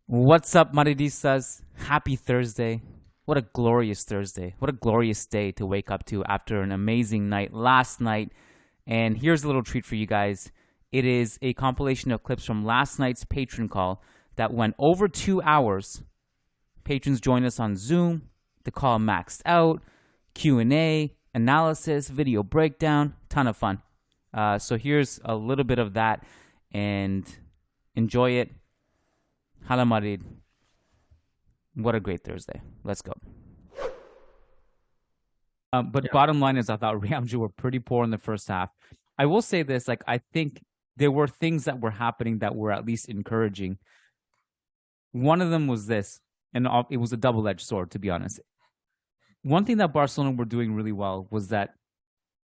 What's up, Madridistas? Happy Thursday. What a glorious Thursday. What a glorious day to wake up to after an amazing night last night. And here's a little treat for you guys. It is a compilation of clips from last night's patron call that went over 2 hours. Patrons joined us on Zoom. The call maxed out. Q&A, analysis, video breakdown. Ton of fun. So here's a little bit of that. And enjoy it. Hala Madrid. What a great Thursday. Let's go. Bottom line is I thought Real Madrid were pretty poor in the first half. I will say this, I think there were things that were happening that were at least encouraging. One of them was this, and it was a double-edged sword, to be honest. One thing that Barcelona were doing really well was that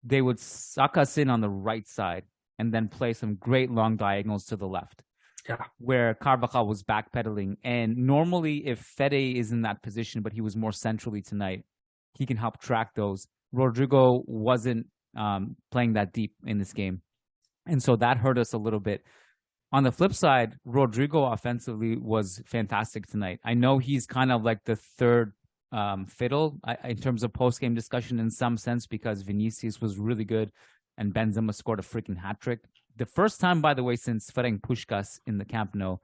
they would suck us in on the right side and then play some great long diagonals to the left. Yeah, where Carvajal was backpedaling. And normally, if Fede is in that position, but he was more centrally tonight, he can help track those. Rodrigo wasn't playing that deep in this game. And so that hurt us a little bit. On the flip side, Rodrigo offensively was fantastic tonight. I know he's kind of like the third fiddle in terms of post-game discussion in some sense because Vinicius was really good and Benzema scored a freaking hat-trick. The first time, by the way, since Ferenc Puskás in the Camp Nou.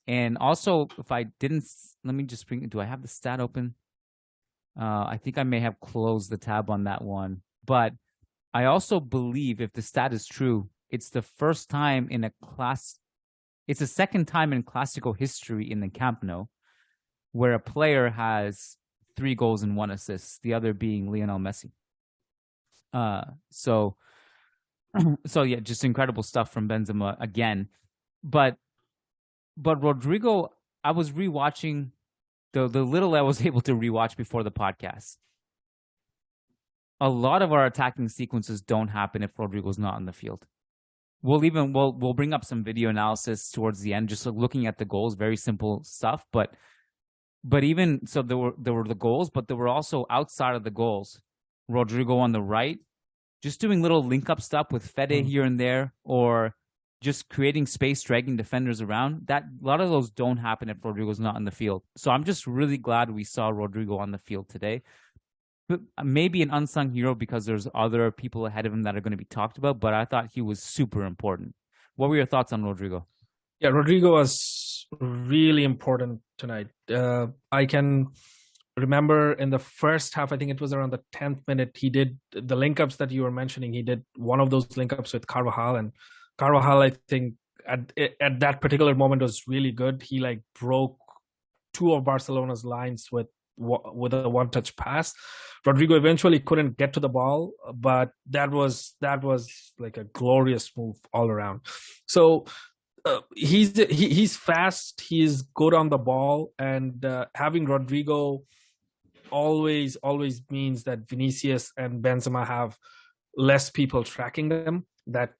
And also, if I didn't, let me just do I have the stat open? I think I may have closed the tab on that one. But I also believe if the stat is true, it's the first time in it's the second time in Clásico history in the Camp Nou where a player has 3 goals and 1 assist, the other being Lionel Messi. So yeah, just incredible stuff from Benzema again. But Rodrigo, I was rewatching the little I was able to rewatch before the podcast. A lot of our attacking sequences don't happen if Rodrigo's not on the field. We'll bring up some video analysis towards the end, just looking at the goals, very simple stuff. But even so, there were the goals, but there were also outside of the goals. Rodrigo on the right, just doing little link-up stuff with Fede here and there, or just creating space, dragging defenders around. A lot of those don't happen if Rodrigo's not in the field. So I'm just really glad we saw Rodrigo on the field today. But maybe an unsung hero because there's other people ahead of him that are going to be talked about, but I thought he was super important. What were your thoughts on Rodrigo? Yeah, Rodrigo was really important tonight. I can remember in the first half, I think it was around the 10th minute, he did the link-ups that you were mentioning. He did one of those link-ups with Carvajal, and Carvajal, I think at that particular moment was really good. He broke 2 of Barcelona's lines with a one-touch pass. Rodrigo eventually couldn't get to the ball, but that was like a glorious move all around. So he's fast, he's good on the ball, and having Rodrigo always means that Vinicius and Benzema have less people tracking them. That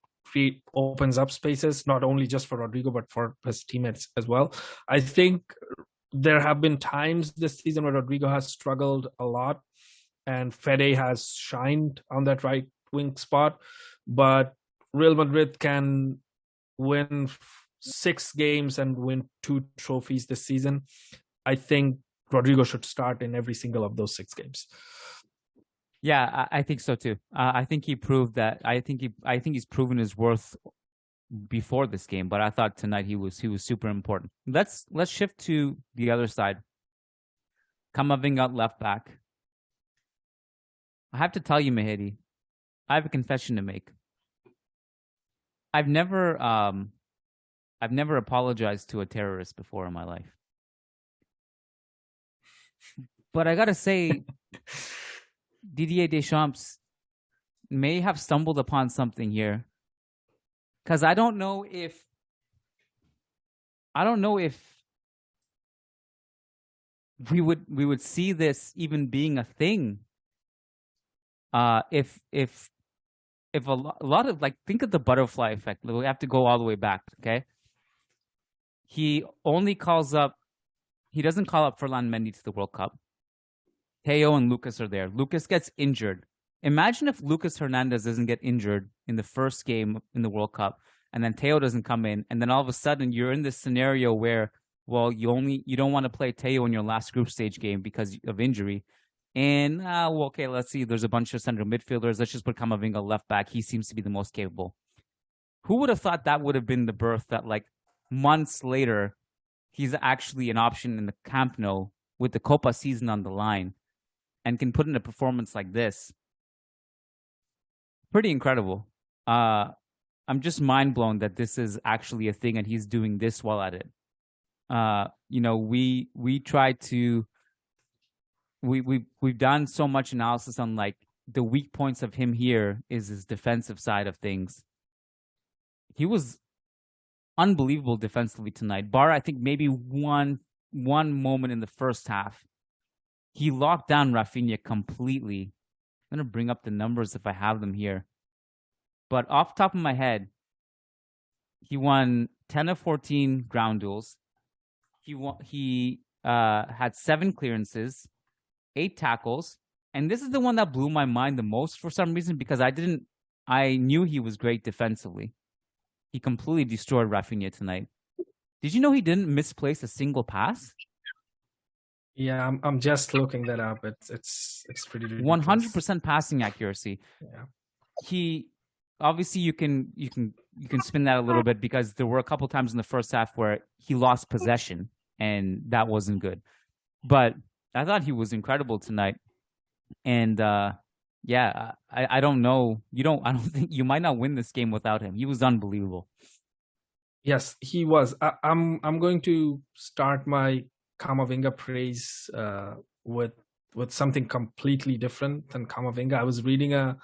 opens up spaces, not only just for Rodrigo, but for his teammates as well. I think there have been times this season where Rodrigo has struggled a lot and Fede has shined on that right wing spot, but Real Madrid can win 6 games and win 2 trophies this season. I think Rodrigo should start in every single of those 6 games. Yeah, I think so too. I think he proved that. I think he's proven his worth before this game, but I thought tonight he was super important. Let's shift to the other side. Camavinga left back. I have to tell you, Mehedi, I have a confession to make. I've never apologized to a terrorist before in my life. But I gotta say, Didier Deschamps may have stumbled upon something here, because I don't know if we would see this even being a thing. If a lot of think of the butterfly effect. We have to go all the way back. Okay, he only calls up. He doesn't call up Ferland Mendy to the World Cup. Theo and Lucas are there. Lucas gets injured. Imagine if Lucas Hernandez doesn't get injured in the first game in the World Cup, and then Theo doesn't come in, and then all of a sudden you're in this scenario where well, you don't want to play Teo in your last group stage game because of injury. And well, okay, let's see. There's a bunch of central midfielders. Let's just put Camavinga left back. He seems to be the most capable. Who would have thought that would have been the birth that, like, months later, he's actually an option in the Camp Nou with the Copa season on the line and can put in a performance like this? Pretty incredible. I'm just mind blown that this is actually a thing and he's doing this well at it. We try to we've done so much analysis on, like, the weak points of him here is his defensive side of things. He was unbelievable defensively tonight. Bar, I think, maybe one moment in the first half. He locked down Rafinha completely. I'm going to bring up the numbers if I have them here. But off the top of my head, he won 10 of 14 ground duels. He had 7 clearances, 8 tackles. And this is the one that blew my mind the most for some reason, because I knew he was great defensively. He completely destroyed Rafinha tonight. Did you know he didn't misplace a single pass? Yeah, I'm just looking that up. It's pretty ridiculous. 100% passing accuracy. Yeah. He obviously you can spin that a little bit, because there were a couple times in the first half where he lost possession and that wasn't good. But I thought he was incredible tonight. And yeah, I don't know. I don't think you might not win this game without him. He was unbelievable. Yes, he was. I'm going to start my Camavinga praise with something completely different than Camavinga. I was reading a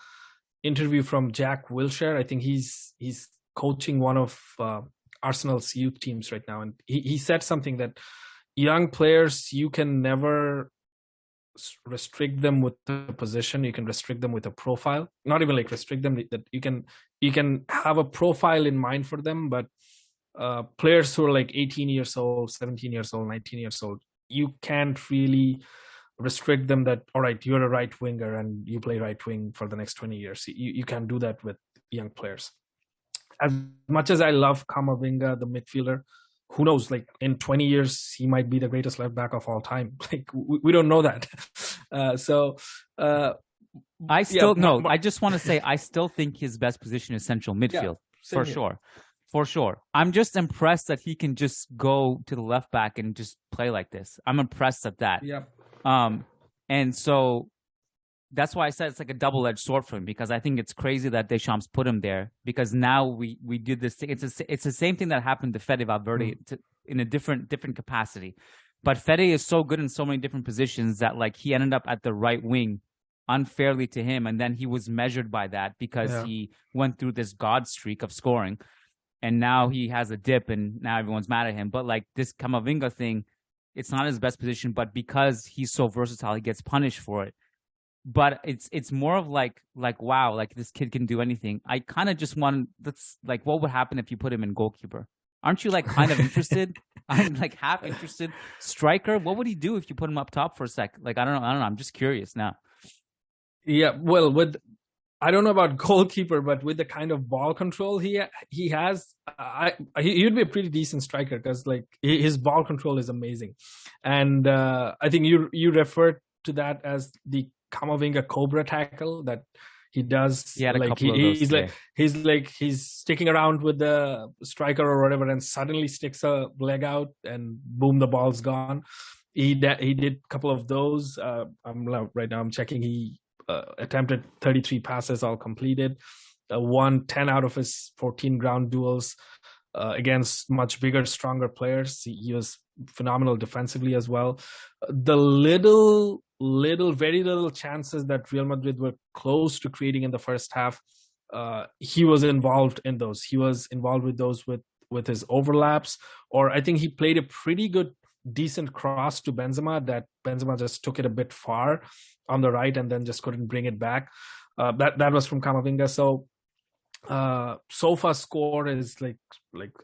interview from Jack Wilshere. I think he's coaching one of Arsenal's youth teams right now, and he said something that young players, you can never restrict them with the position. You can restrict them with a profile. Not even like restrict them, that you can have a profile in mind for them, but players who are like 18 years old, 17 years old, 19 years old, you can't really restrict them that, all right, you're a right winger and you play right wing for the next 20 years. You can't do that with young players. As much as I love Camavinga, the midfielder, who knows, like in 20 years, he might be the greatest left back of all time. Like we don't know that. I just want to say, I still think his best position is central midfield, for sure. For sure. I'm just impressed that he can just go to the left back and just play like this. I'm impressed at that. Yeah. And so that's why I said it's like a double-edged sword for him, because I think it's crazy that Deschamps put him there, because now we did this thing. It's the same thing that happened to Fede Valverde in a different capacity. But Fede is so good in so many different positions that, like, he ended up at the right wing unfairly to him, and then he was measured by that because he went through this god streak of scoring. And now he has a dip, and now everyone's mad at him. But like this Camavinga thing, it's not his best position, but because he's so versatile, he gets punished for it. But it's more of like wow, like this kid can do anything. I kind of just want, that's like, what would happen if you put him in goalkeeper? Aren't you like kind of interested? I'm like half interested. Striker, what would he do if you put him up top for a sec? Like I don't know. I'm just curious now. Yeah, well, I don't know about goalkeeper, but with the kind of ball control he has, he'd be a pretty decent striker, because like his ball control is amazing. And I think you referred to that as the Camavinga Cobra tackle that he does. Yeah, like he's sticking around with the striker or whatever, and suddenly sticks a leg out, and boom, the ball's gone. He did a couple of those. I'm checking. He attempted 33 passes, all completed. Won 10 out of his 14 ground duels against much bigger, stronger players. He was phenomenal defensively as well. The very little chances that Real Madrid were close to creating in the first half, he was involved in those. He was involved with those with his overlaps, or I think he played a pretty good, decent cross to Benzema that Benzema just took it a bit far on the right and then just couldn't bring it back. That was from Camavinga. So Sofa score is like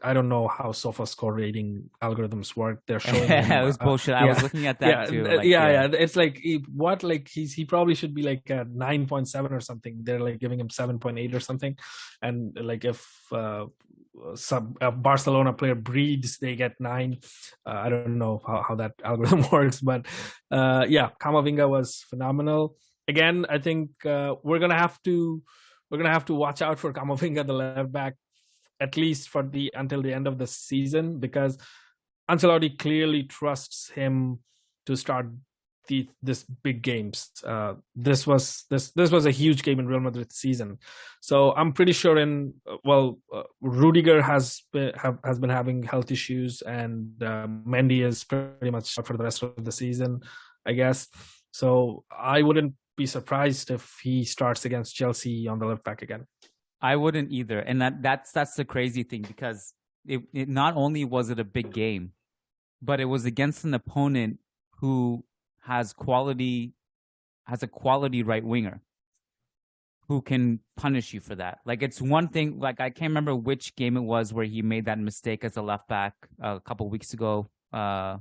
I don't know how Sofa score rating algorithms work. They're showing it was bullshit. I was looking at that too. It's like he probably should be like a 9.7 or something. They're like giving him 7.8 or something. And like if Barcelona player breeds, they get 9. I don't know how that algorithm works, but yeah, Camavinga was phenomenal. Again, I think we're gonna have to watch out for Camavinga, the left back, at least until the end of the season, because Ancelotti clearly trusts him to start this big games. This was a huge game in Real Madrid's season, so I'm pretty sure Rudiger has been having health issues, and Mehedi is pretty much out for the rest of the season, I guess. So I wouldn't be surprised if he starts against Chelsea on the left back again. I wouldn't either, and that's the crazy thing, because it not only was it a big game, but it was against an opponent who has a quality right winger who can punish you for that. Like, it's one thing, like, I can't remember which game it was where he made that mistake as a left back a couple of weeks ago.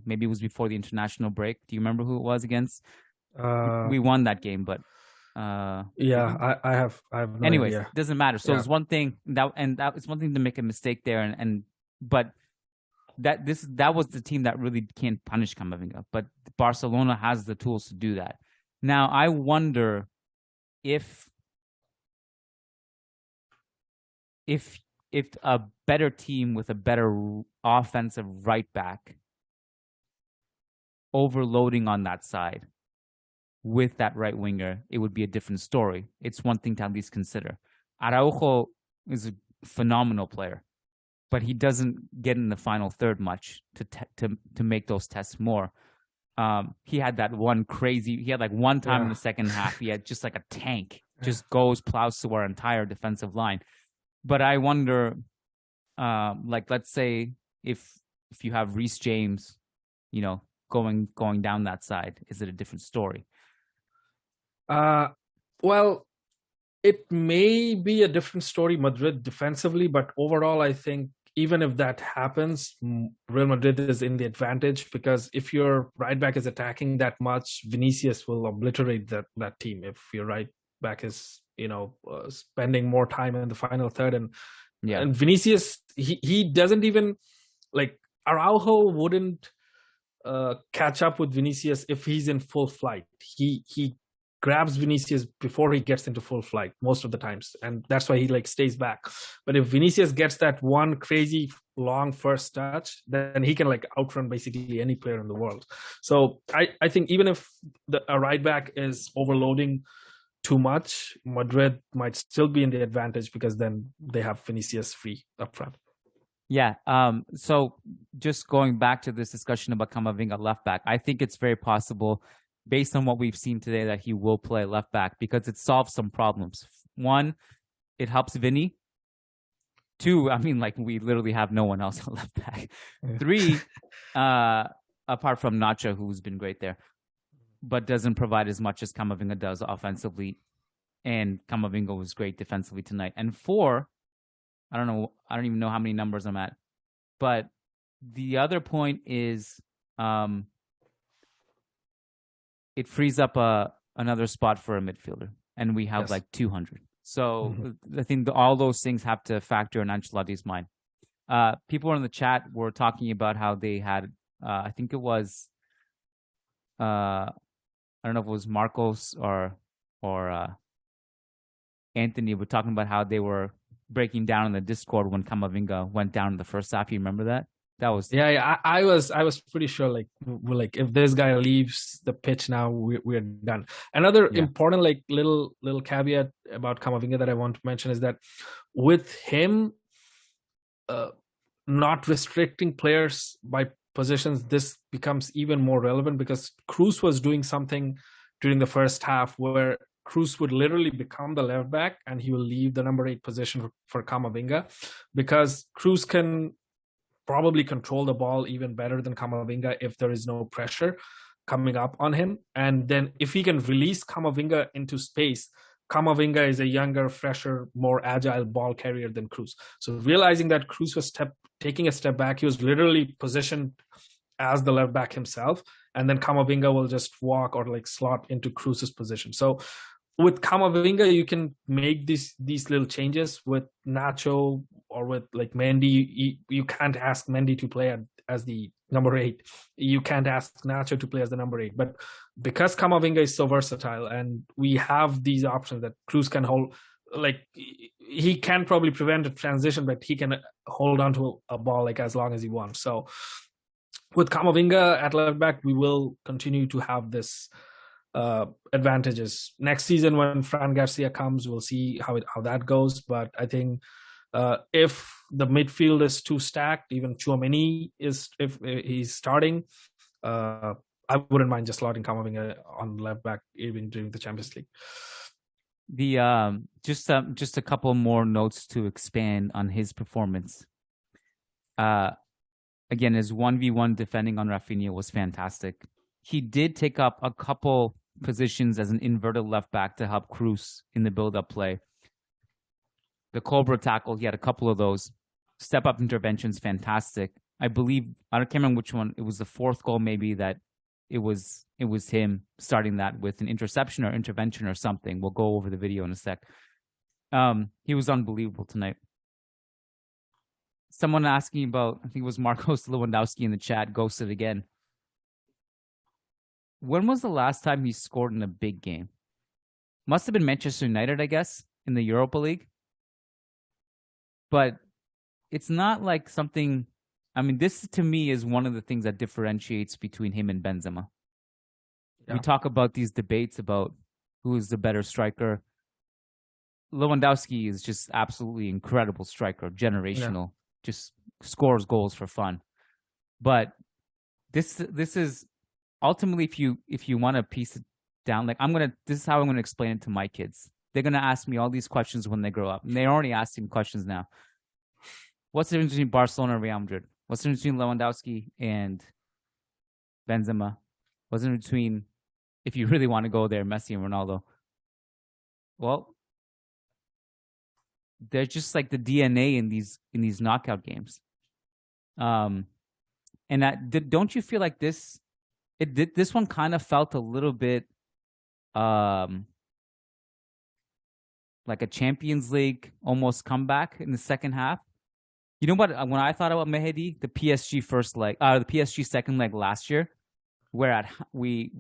Maybe it was before the international break. Do you remember who it was against? We won that game, but yeah, I have no anyways, idea. It doesn't matter. So it's one thing that it's one thing to make a mistake there, but that was the team that really can't punish Camavinga, but Barcelona has the tools to do that. Now, I wonder if a better team with a better offensive right back overloading on that side with that right winger, it would be a different story. It's one thing to at least consider. Araujo is a phenomenal player, but he doesn't get in the final third much to make those tests more. He had that one like one time in the second half, he had just like a tank, just plows through our entire defensive line. But I wonder, like, let's say if you have Reece James, going down that side, is it a different story? Well, it may be a different story, Madrid defensively, but overall, I think even if that happens, Real Madrid is in the advantage, because if your right back is attacking that much, Vinicius will obliterate that team. If your right back is, spending more time in the final third, and Vinicius, he doesn't even, like, Araujo wouldn't catch up with Vinicius if he's in full flight. He grabs Vinicius before he gets into full flight most of the times, and that's why he stays back. But if Vinicius gets that one crazy long first touch, then he can outrun basically any player in the world. So I think even if a right back is overloading too much, Madrid might still be in the advantage, because then they have Vinicius free up front. Yeah. So just going back to this discussion about Camavinga left back, I think it's very possible, based on what we've seen today, that he will play left back, because it solves some problems. One, it helps Vinny. Two, I mean, we literally have no one else at left back. Yeah. Three, apart from Nacho, who's been great there, but doesn't provide as much as Camavinga does offensively. And Camavinga was great defensively tonight. And four, I don't even know how many numbers I'm at. But the other point is, it frees up another spot for a midfielder, and we have 200. So I think all those things have to factor in Ancelotti's mind. People in the chat were talking about how they had, I think it was, I don't know if it was Marcos or Anthony, were talking about how they were breaking down in the Discord when Camavinga went down in the first half. You remember that? That was I was pretty sure if this guy leaves the pitch now, we're done. Another important little caveat about Camavinga that I want to mention is that with him not restricting players by positions, this becomes even more relevant, because Cruz was doing something during the first half where Cruz would literally become the left back and he will leave the number 8 position for Camavinga, because Cruz can probably control the ball even better than Camavinga if there is no pressure coming up on him. And then if he can release Camavinga into space, Camavinga is a younger, fresher, more agile ball carrier than Cruz. So realizing that Cruz was taking a step back, he was literally positioned as the left back himself, and then Camavinga will just walk or slot into Cruz's position. So with Camavinga, you can make these little changes. With Nacho, or with like Mehedi, you can't ask Mehedi to play as the number 8. You can't ask Nacho to play as the number 8. But because Camavinga is so versatile and we have these options that Cruz can hold, like he can probably prevent a transition, but he can hold on to a ball like as long as he wants. So with Camavinga at left back, we will continue to have this advantages. Next season when Fran Garcia comes, we'll see how that goes. But I think if the midfield is too stacked, even Tchouaméni if he's starting, I wouldn't mind just slotting Camavinga on left back even during the Champions League. The just a couple more notes to expand on his performance. Again, his 1v1 defending on Rafinha was fantastic. He did take up a couple positions as an inverted left back to help Cruz in the build-up play. The Cobra tackle, he had a couple of those. Step-up interventions, fantastic. I can't remember which one. It was the 4th goal maybe that it was him starting that with an interception or intervention or something. We'll go over the video in a sec. He was unbelievable tonight. Someone asking about, I think it was Marcos Lewandowski in the chat, ghosted again. When was the last time he scored in a big game? Must have been Manchester United, I guess, in the Europa League. But it's not like something, I mean, this to me is one of the things that differentiates between him and Benzema. Yeah. We talk about these debates about who is the better striker. Lewandowski is just absolutely incredible striker, generational, just scores goals for fun. But this is ultimately, if you want to piece it down, like this is how I'm gonna explain it to my kids. They're gonna ask me all these questions when they grow up, and they're already asking questions now. What's the difference between Barcelona and Real Madrid? What's the difference between Lewandowski and Benzema? What's the difference between, if you really want to go there, Messi and Ronaldo? Well, they're just like the DNA in these knockout games. And don't you feel like this one kind of felt a little bit like a Champions League almost comeback in the second half? You know what? When I thought about Mehedi, the PSG the PSG second leg last year, where we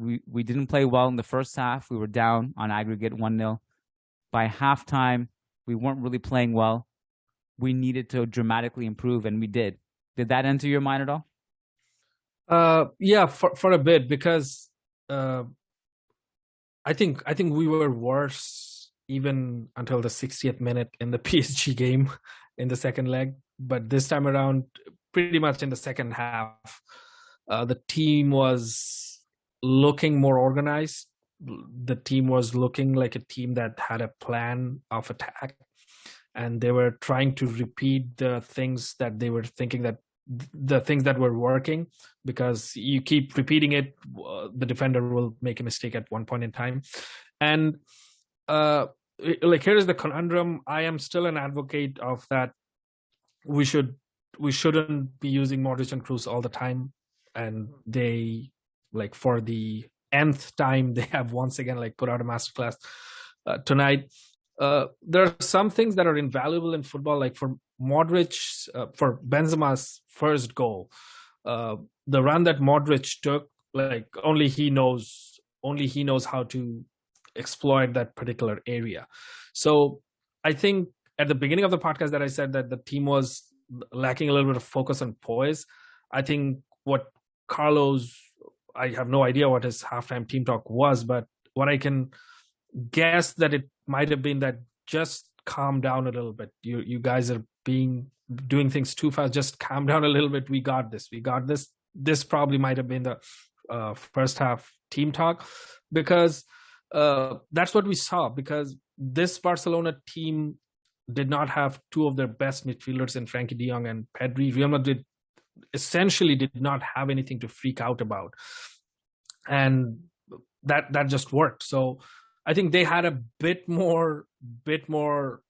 didn't play well in the first half. We were down on aggregate 1-0. By halftime, we weren't really playing well. We needed to dramatically improve, and we did. Did that enter your mind at all? Yeah, for a bit, because I think we were worse even until the 60th minute in the PSG game in the second leg. But this time around, pretty much in the second half, the team was looking more organized. The team was looking like a team that had a plan of attack, and they were trying to repeat the things that they were thinking, that the things that were working, because you keep repeating it, the defender will make a mistake at one point in time. And like, here is the conundrum. I am still an advocate of that. We shouldn't be using Modric and Cruz all the time, and they, like, for the nth time, they have once again like put out a masterclass tonight. There are some things that are invaluable in football, like for Modric, for Benzema's first goal, the run that Modric took, like only he knows how to exploit that particular area. So I think at the beginning of the podcast that I said that the team was lacking a little bit of focus and poise. I think what Carlos, I have no idea what his halftime team talk was, but what I can guess that it might have been that just calm down a little bit. You guys are doing things too fast. Just calm down a little bit. We got this. This probably might have been the first half team talk, because that's what we saw. Because this Barcelona team did not have two of their best midfielders in Frankie de Jong and Pedri. Real Madrid essentially did not have anything to freak out about, and that just worked. So I think they had a bit more, or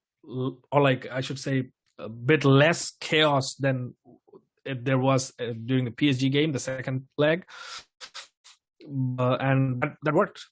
like I should say, a bit less chaos than there was during the PSG game, the second leg, and that worked.